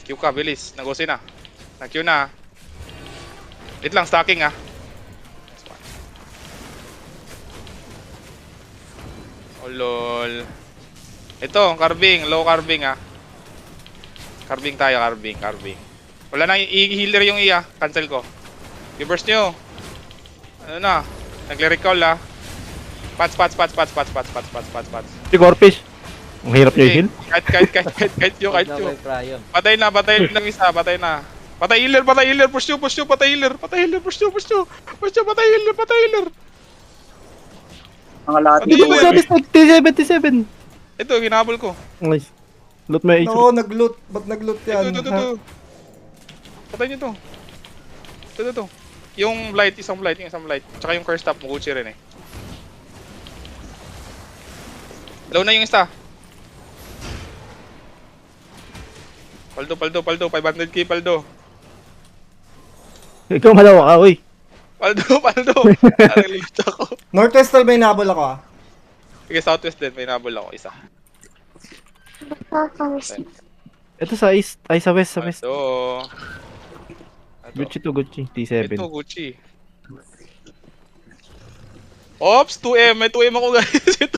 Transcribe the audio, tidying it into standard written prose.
Q ka, bilis. Nag-OC na. Nag-Q na. Wait lang, stacking ah. Oh lol. Ito, carving. Low carving ah. Carving tayo, carving. Wala na, i-healer yung iya. Cancel ko. I-burst nyo. Ano na? Nagle-recall ah. Pats. Si Corpish. Ang hirap niya Sige. i-heal. Kahit nyo. Patay na ng isa, patay na. Patay healer, push nyo, patay healer, patay healer. Mga lahat Hindi, dito. T77. Ito, ginabol ko. Nice. Loot mo yung No, nag-loot. Ba't nag-loot yan? Ito. Patay nyo to. Ito. Yung blight, isang blight. Tsaka yung curse tap, Muguchi rin eh. Low na yung isa. Paldo, 500k paldo. Ikaw malawa ka, uy. Paldo. Nalilito ako. Northwest may nabol ako ah. Sige, southwest din, may nabol ako isa. Ito sa east. Ay, sa west. Paldo. Gucci to Gucci. T7. Ito, Gucci. Ops, 2M. May 2M ako guys.